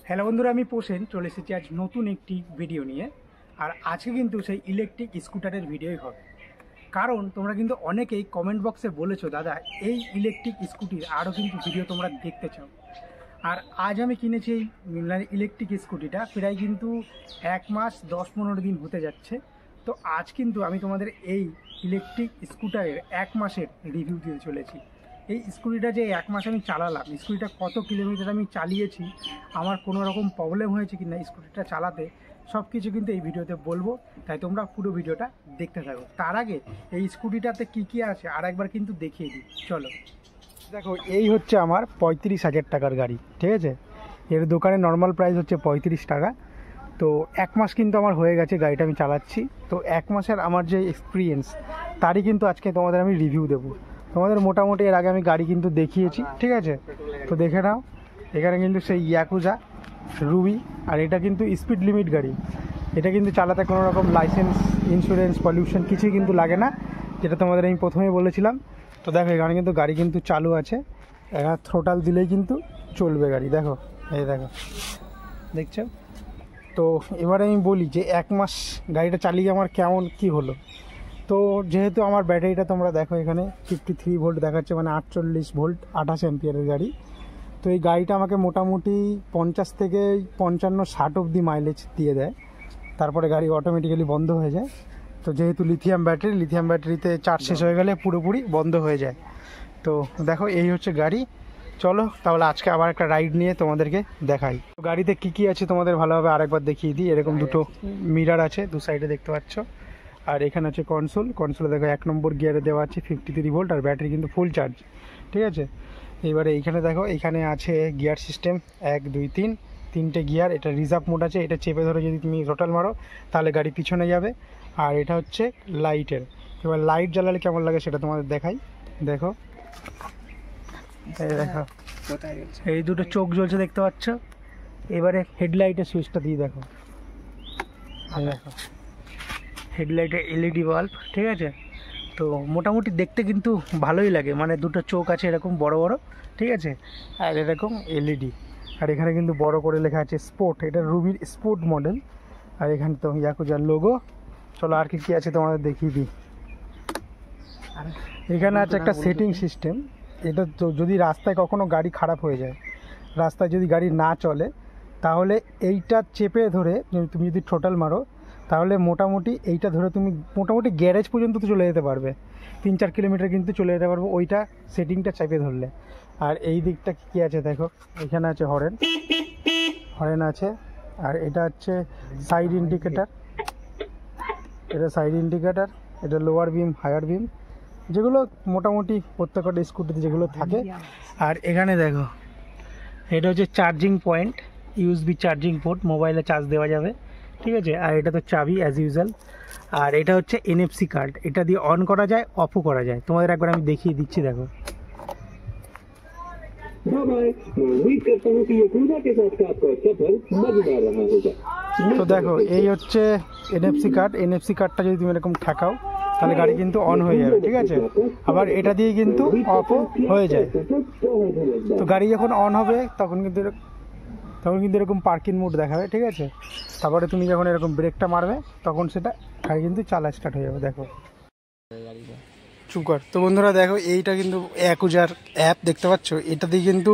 Hello বন্ধুরা, আমি পোষেন চলে এসেছি আজ নতুন একটি ভিডিও নিয়ে। আর আজকে কিন্তু সেই ইলেকট্রিক স্কুটারের ভিডিওই হবে, কারণ তোমরা কিন্তু অনেকেই কমেন্ট বক্সে বলেছো দাদা এই ইলেকট্রিক স্কুটির আরও কিন্তু ভিডিও তোমরা দেখতে চাও। আর আজ আমি কিনেছি এই ইলেকট্রিক স্কুটিটা, প্রায় কিন্তু 1 মাস 10-15 দিন হতে যাচ্ছে। তো আজ কিন্তু আমি তোমাদের এই ইলেকট্রিক স্কুটারের 1 মাসের রিভিউ দিতে চলেছি। এই স্কুটিটা যে 1 মাস আমি চালালাম, স্কুটিটা কত কিলোমিটার আমি চালিয়েছি, আমার কোনো রকম প্রবলেম হয়েছে কি না স্কুটিটা চালাতে, সব কিছু কিন্তু এই ভিডিওতে বলবো। তাই তোমরা পুরো ভিডিওটা দেখতে থাকো। তার আগে এই স্কুটিটাতে কী আছে আর একবার কিন্তু দেখিয়ে দিই, চলো। দেখো, এই হচ্ছে আমার 35,000 টাকার গাড়ি, ঠিক আছে। এর দোকানে নর্মাল প্রাইস হচ্ছে 35 টাকা। তো 1 মাস কিন্তু আমার হয়ে গেছে গাড়িটা আমি চালাচ্ছি। তো 1 মাসের আমার যে এক্সপিরিয়েন্স, তারই কিন্তু আজকে তোমাদের আমি রিভিউ দেবো। তোমাদের মোটামুটি এর আগে আমি গাড়ি কিন্তু দেখিয়েছি, ঠিক আছে। তো দেখে নাও, এখানে কিন্তু সেই ইয়াকুজা রুবি, আর এটা কিন্তু স্পিড লিমিট গাড়ি। এটা কিন্তু চালাতে কোনো রকম লাইসেন্স, ইন্স্যুরেন্স, পলিউশন কিছুই কিন্তু লাগে না, যেটা তোমাদের আমি প্রথমেই বলেছিলাম। তো দেখো, এখানে কিন্তু গাড়ি কিন্তু চালু আছে, এখানে থ্রোটাল দিলেই কিন্তু চলবে গাড়ি। দেখো, এই দেখো, দেখছো। তো এবারে আমি বলি যে 1 মাস গাড়িটা চালিয়ে আমার কেমন কি হলো। তো যেহেতু আমার ব্যাটারিটা তোমরা দেখো এখানে 53 ভোল্ট দেখাচ্ছে, মানে 48 ভোল্ট 28 অ্যাম্পিয়ারের গাড়ি। তো এই গাড়িটা আমাকে মোটামুটি 50 থেকে 55-60 অবধি মাইলেজ দিয়ে দেয়, তারপরে গাড়ি অটোমেটিক্যালি বন্ধ হয়ে যায়। তো যেহেতু লিথিয়াম ব্যাটারিতে চার্জ শেষ হয়ে গেলে পুরোপুরি বন্ধ হয়ে যায়। তো দেখো, এই হচ্ছে গাড়ি। চলো তাহলে আজকে আবার একটা রাইড নিয়ে তোমাদেরকে দেখাই। তো গাড়িতে কি আছে তোমাদের ভালোভাবে আরেকবার দেখিয়ে দিই। এরকম দুটো মিরার আছে দু সাইডে, দেখতে পাচ্ছ। আর এখানে আছে কনসোলে দেখো 1 নম্বর গিয়ারে দেওয়া আছে 53 ভোল্ট, আর ব্যাটারি কিন্তু ফুল চার্জ, ঠিক আছে। এইবারে এইখানে দেখো, এখানে আছে গিয়ার সিস্টেম 1 2 3 তিনটে গিয়ার। এটা রিজার্ভ মোড আছে, এটা চেপে ধরে যদি তুমি থ্রোটল মারো তাহলে গাড়ি পিছনে যাবে। আর এটা হচ্ছে লাইটের। এবার লাইট জ্বালালে কেমন লাগে সেটা তোমাদের দেখাই। দেখো, এই দেখো এই দুটো চোখ জ্বলছে, দেখতে পাচ্ছ। এবারে হেডলাইটের সুইচটা দিয়ে দেখো, দেখো হেডলাইটের এলইডি বাল্ব, ঠিক আছে। তো মোটামুটি দেখতে কিন্তু ভালোই লাগে, মানে দুটো চোখ আছে এরকম বড় বড়, ঠিক আছে। আর এরকম এলইডি, আর এখানে কিন্তু বড় করে লেখা আছে স্পোর্ট, এটা রুবির স্পোর্ট মডেল। আর এখানে তো ইয়াকুজার লোগো। চলো আর কি আছে তোমাদের দেখিয়ে দিই। এখানে আছে একটা সেটিং সিস্টেম। এটা যদি রাস্তায় কখনো গাড়ি খারাপ হয়ে যায়, রাস্তায় যদি গাড়ি না চলে, তাহলে এইটা চেপে ধরে তুমি যদি থ্রোটল মারো, তাহলে মোটামুটি এইটা ধরে তুমি মোটামুটি গ্যারেজ পর্যন্ত তো চলে যেতে পারবে, 3-4 কিলোমিটার কিন্তু চলে যেতে পারবো ওইটা সেটিংটা চেপে ধরলে। আর এই দিকটা কী আছে দেখো, এখানে আছে হরেন আছে। আর এটা হচ্ছে সাইড ইন্ডিকেটার, এটা লোয়ার বিম, হায়ার বিম, যেগুলো মোটামুটি প্রত্যেকটা স্কুটিতে যেগুলো থাকে। আর এখানে দেখো, এটা হচ্ছে charging point, USB charging port, মোবাইলে চার্জ দেওয়া যাবে, ঠিক আছে। আর এটা তো চাবি অ্যাজ ইউজুয়াল। আর এটা হচ্ছে এনএফসি কার্ড, এটা দিয়ে অন করা যায়, অফও করা যায়। তোমাদের একবার আমি দেখিয়ে দিচ্ছি, দেখো। তো দেখো, এই হচ্ছে এনএফসি কার্ডটা যদি তুমি এরকম ঠেকাও তাহলে গাড়ি কিন্তু অন হয়ে যাবে, ঠিক আছে। আবার এটা দিয়ে কিন্তু অফও হয়ে যায়। তো গাড়ি যখন অন হবে তখন কিন্তু এরকম পার্কিং মোড দেখাবে, ঠিক আছে। তারপরে তুমি যখন এরকম ব্রেকটা মারবে তখন সেটা গাড়ি কিন্তু চালা স্টার্ট হয়ে যাবে। দেখো, চুপ কর। তো বন্ধুরা দেখো, এইটা কিন্তু ইয়াকুজার অ্যাপ, দেখতে পাচ্ছ। এটা দিয়ে কিন্তু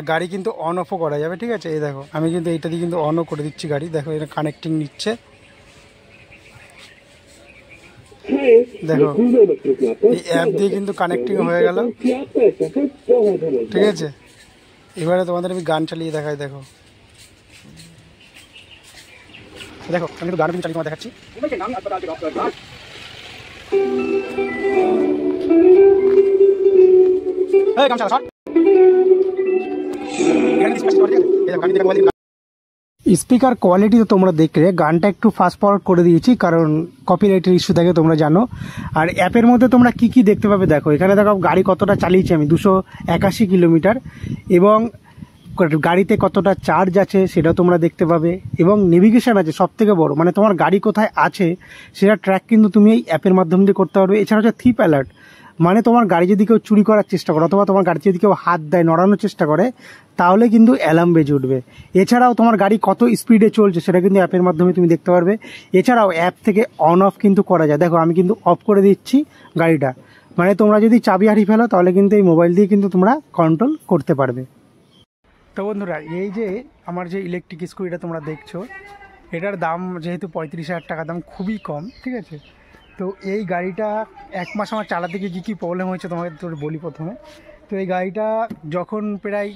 গাড়ি কিন্তু অন অফও করা যাবে, ঠিক আছে। এই দেখো, আমি কিন্তু এইটা দিয়ে কিন্তু অনও করে দিচ্ছি গাড়ি। দেখো, এটা কানেক্টিং নিচ্ছে, দেখো এই অ্যাপ দিয়ে কিন্তু কানেক্টিং হয়ে গেল, ঠিক আছে। এবারে তোমাদের আমি গান চালিয়ে দেখাই। দেখো আমি কিন্তু গান চালিয়ে তোমার দেখাচ্ছি। স্পিকার কোয়ালিটি তো তোমরা দেখলে, গানটা একটু ফাস্ট ফরওয়ার্ড করে দিয়েছি কারণ কপিরাইটের ইস্যু থাকে, তোমরা জানো। আর অ্যাপের মধ্যে তোমরা কি দেখতে পাবে দেখো, এখানে দেখো গাড়ি কতটা চালিয়েছি আমি, 281 কিলোমিটার, এবং গাড়িতে কতটা চার্জ আছে সেটাও তোমরা দেখতে পাবে, এবং নেভিগেশন আছে সব থেকে বড়, মানে তোমার গাড়ি কোথায় আছে সেটা ট্র্যাক কিন্তু তুমি এই অ্যাপের মাধ্যম দিয়ে করতে পারবে। এছাড়া হচ্ছে থিপ অ্যালার্ট, মানে তোমার গাড়ি যদি কেউ চুরি করার চেষ্টা করে অথবা তোমার গাড়ি যদি কেউ হাত দেয়, নড়ানোর চেষ্টা করে, তাহলে কিন্তু অ্যালার্ম বেজে উঠবে। এছাড়াও তোমার গাড়ি কত স্পিডে চলছে সেটা কিন্তু অ্যাপের মাধ্যমে তুমি দেখতে পারবে। এছাড়াও অ্যাপ থেকে অন অফ কিন্তু করা যায়। দেখো আমি কিন্তু অফ করে দিচ্ছি গাড়িটা, মানে তোমরা যদি চাবি হারিয়ে ফেলো তাহলে কিন্তু এই মোবাইল দিয়ে কিন্তু তোমরা কন্ট্রোল করতে পারবে। তো বন্ধুরা, এই যে আমার যে ইলেকট্রিক স্কুটিটা তোমরা দেখছো, এটার দাম যেহেতু 35,000 টাকা দাম, খুবই কম, ঠিক আছে। তো এই গাড়িটা 1 মাস আমার চালাতে গিয়ে কী কী প্রবলেম হয়েছে তোমাকে তোর বলি প্রথমে। তো এই গাড়িটা যখন প্রায়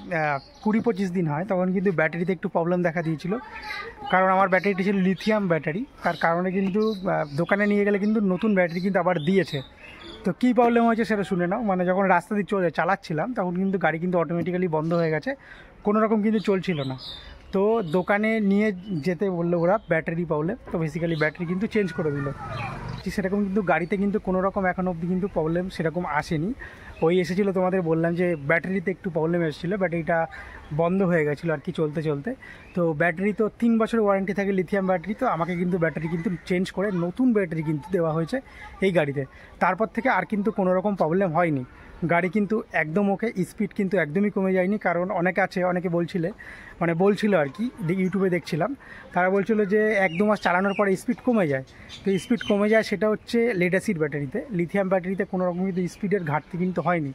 20-25 দিন হয় তখন কিন্তু ব্যাটারিতে একটু প্রবলেম দেখা দিয়েছিল, কারণ আমার ব্যাটারিটি ছিল লিথিয়াম ব্যাটারি। তার কারণে কিন্তু দোকানে নিয়ে গেলে কিন্তু নতুন ব্যাটারি কিন্তু আবার দিয়েছে। তো কী প্রবলেম হয়েছে সেটা শুনে নাও। মানে যখন রাস্তা দিয়ে চালাচ্ছিলাম তখন কিন্তু গাড়ি কিন্তু অটোমেটিক্যালি বন্ধ হয়ে গেছে, কোনো রকম কিন্তু চলছিল না। তো দোকানে নিয়ে যেতে বললো ওরা ব্যাটারি প্রবলেম, তো বেসিক্যালি ব্যাটারি কিন্তু চেঞ্জ করে দিল। সেরকম কিন্তু গাড়িতে কিন্তু কোনো রকম এখন অবধি কিন্তু প্রবলেম সেরকম আসেনি। ওই এসেছিলো, তোমাদের বললাম যে ব্যাটারিতে একটু প্রবলেম এসেছিলো, ব্যাটারিটা বন্ধ হয়ে গেছিলো আর কি চলতে চলতে। তো ব্যাটারি তো 3 বছরের ওয়ারেন্টি থাকে লিথিয়াম ব্যাটারি, তো আমাকে কিন্তু ব্যাটারি কিন্তু চেঞ্জ করে নতুন ব্যাটারি কিন্তু দেওয়া হয়েছে এই গাড়িতে। তারপর থেকে আর কিন্তু কোনো রকম প্রবলেম হয়নি। গাড়ি কিন্তু একদম ওকে, স্পিড কিন্তু একদমই কমে যায়নি। কারণ অনেকে বলছিল আর কি, ইউটিউবে দেখছিলাম, তারা বলছিল যে 1-2 মাস চালানোর পরে স্পিড কমে যায়। তো স্পিড কমে যায় সেটা হচ্ছে লেড অ্যাসিড ব্যাটারিতে। লিথিয়াম ব্যাটারিতে কোনো রকম কিন্তু স্পিডের ঘাটতি কিন্তু হয়নি।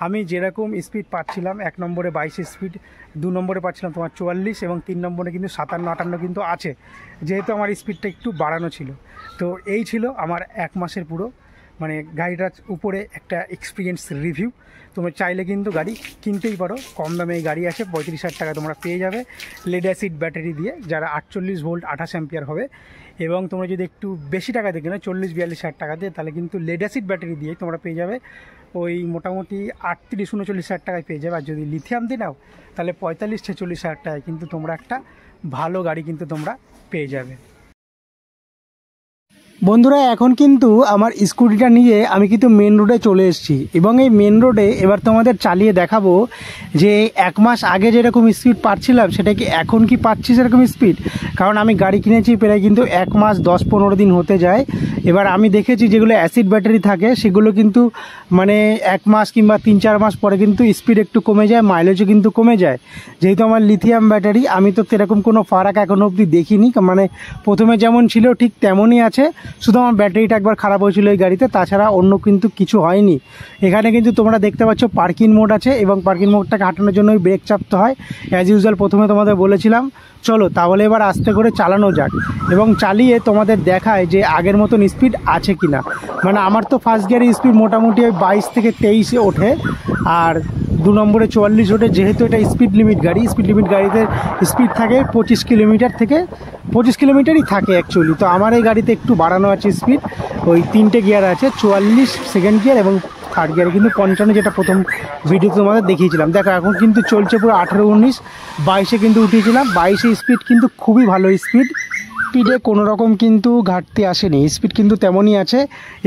আমি যেরকম স্পিড পাচ্ছিলাম, 1 নম্বরে 22 স্পিড, 2 নম্বরে পাচ্ছিলাম তোমার 44, এবং 3 নম্বরে কিন্তু 57-58 কিন্তু আছে, যেহেতু আমার স্পিডটা একটু বাড়ানো ছিল। তো এই ছিল আমার 1 মাসের পুরো মানে গাড়িটার উপরে একটা এক্সপিরিয়েন্স রিভিউ। তোমরা চাইলে কিন্তু গাড়ি কিনতেই পারো, কম দামে এই গাড়ি আছে, 35,000 টাকা তোমরা পেয়ে যাবে লেড অ্যাসিড ব্যাটারি দিয়ে, যারা 48 ভোল্ট 28 অ্যাম্পিয়ার হবে। এবং তোমরা যদি একটু বেশি টাকা দিয়ে কেনো 40-42,000 টাকা দিয়ে, তাহলে কিন্তু লেড অ্যাসিড ব্যাটারি দিয়ে তোমরা পেয়ে যাবে ওই মোটামুটি 38-39,000 টাকায় পেয়ে যাবে। আর যদি লিথিয়াম দিয়ে নাও তাহলে 45-46,000 টাকায় কিন্তু তোমরা একটা ভালো গাড়ি কিন্তু তোমরা পেয়ে যাবে। বন্ধুরা, এখন কিন্তু আমার স্কুটিটা নিয়ে আমি কিন্তু মেন রোডে চলে এসেছি, এবং এই মেন রোডে এবার তোমাদের চালিয়ে দেখাবো যে 1 মাস আগে যেরকম স্পিড পাচ্ছিলাম সেটা কি এখন কি পাচ্ছি সেরকম স্পিড। কারণ আমি গাড়ি কিনেছি প্রায় কিন্তু 1 মাস 10-15 দিন হতে যায়। এবার আমি দেখেছি যেগুলো অ্যাসিড ব্যাটারি থাকে সেগুলো কিন্তু মানে 1 মাস কিংবা 3-4 মাস পরে কিন্তু স্পিড একটু কমে যায়, মাইলেজও কিন্তু কমে যায়। যেহেতু আমার লিথিয়াম ব্যাটারি, আমি তো সেরকম কোনো ফারাক এখনও অবধি দেখিনি। মানে প্রথমে যেমন ছিল ঠিক তেমনই আছে, শুধু আমার ব্যাটারিটা একবার খারাপ হয়েছিল এই গাড়িতে, তাছাড়া অন্য কিন্তু কিছু হয়নি। এখানে কিন্তু তোমরা দেখতে পাচ্ছ পার্কিং মোড আছে, এবং পার্কিং মোডটাকে হাঁটানোর জন্য ব্রেক চাপতে হয় অ্যাজ ইউজুয়াল। প্রথমে তোমাদের বলেছিলাম, চলো তাহলে এবার আস্তে করে চালানো যাক, এবং চালিয়ে তোমাদের দেখায় যে আগের মতন স্পিড আছে কিনা। মানে আমার তো ফার্স্ট গিয়ারের স্পিড মোটামুটি 22-23 ওঠে, আর 2 নম্বরে 44 ওঠে। যেহেতু এটা স্পিড লিমিট গাড়িতে স্পিড থাকে 25 কিলোমিটার থেকে 25 কিলোমিটারই থাকে অ্যাকচুয়ালি। তো আমার এই গাড়িতে একটু বাড়ানো আছে স্পিড, ওই 3টে গিয়ার আছে, 44 সেকেন্ড গিয়ার এবং থার্ড গিয়ারে কিন্তু 55, যেটা প্রথম ভিডিওতে তোমাদের দেখিয়েছিলাম। দেখো এখন কিন্তু চলছে পুরো 18-19, 22-এ কিন্তু উঠিয়েছিলাম। 22-এ স্পিড কিন্তু খুবই ভালো স্পিডে কোনো রকম কিন্তু ঘাটতি আসেনি, স্পিড কিন্তু তেমনই আছে।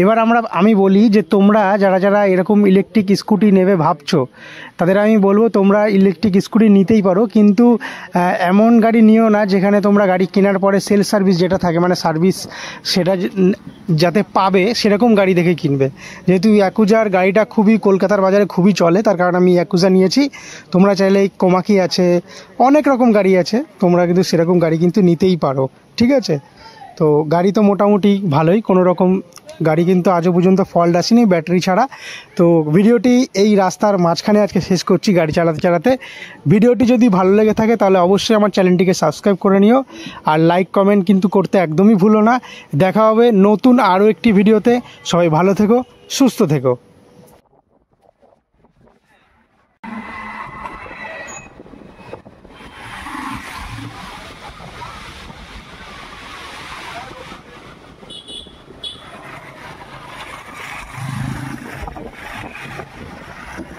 এবার আমি বলি যে তোমরা যারা এরকম ইলেকট্রিক স্কুটি নেবে ভাবছো, তাদের আমি বলবো তোমরা ইলেকট্রিক স্কুটি নিতেই পারো, কিন্তু এমন গাড়ি নিও না যেখানে তোমরা গাড়ি কেনার পরে সেল সার্ভিস যেটা থাকে, মানে সার্ভিস সেটা যাতে পাবে সেরকম গাড়ি দেখে কিনবে। যেহেতু ইয়াকুজার গাড়িটা খুবই কলকাতার বাজারে খুবই চলে, তার কারণে আমি ইয়াকুজা নিয়েছি। তোমরা চাইলে কোমাকি আছে, অনেক রকম গাড়ি আছে, তোমরা কিন্তু সেরকম গাড়ি কিন্তু নিতেই পারো, ঠিক আছে। তো গাড়ি তো মোটামুটি ভালোই, কোনো রকম গাড়ি কিন্তু আজও পর্যন্ত ফল্ট আসেনি ব্যাটারি ছাড়া। তো ভিডিওটি এই রাস্তার মাঝখানে আজকে শেষ করছি গাড়ি চালাতে। ভিডিওটি যদি ভালো লেগে থাকে তাহলে অবশ্যই আমার চ্যানেলটিকে সাবস্ক্রাইব করে নিও, আর লাইক কমেন্ট কিন্তু করতে একদমই ভুলো না। দেখা হবে নতুন আরও একটি ভিডিওতে। সবাই ভালো থেকো, সুস্থ থেকো।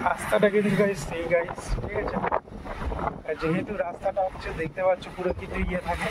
রাস্তাটা কিন্তু সেই গাইস, ঠিক আছে। আর যেহেতু রাস্তাটা হচ্ছে দেখতে পাচ্ছ পুরো কিছু ইয়ে থাকে,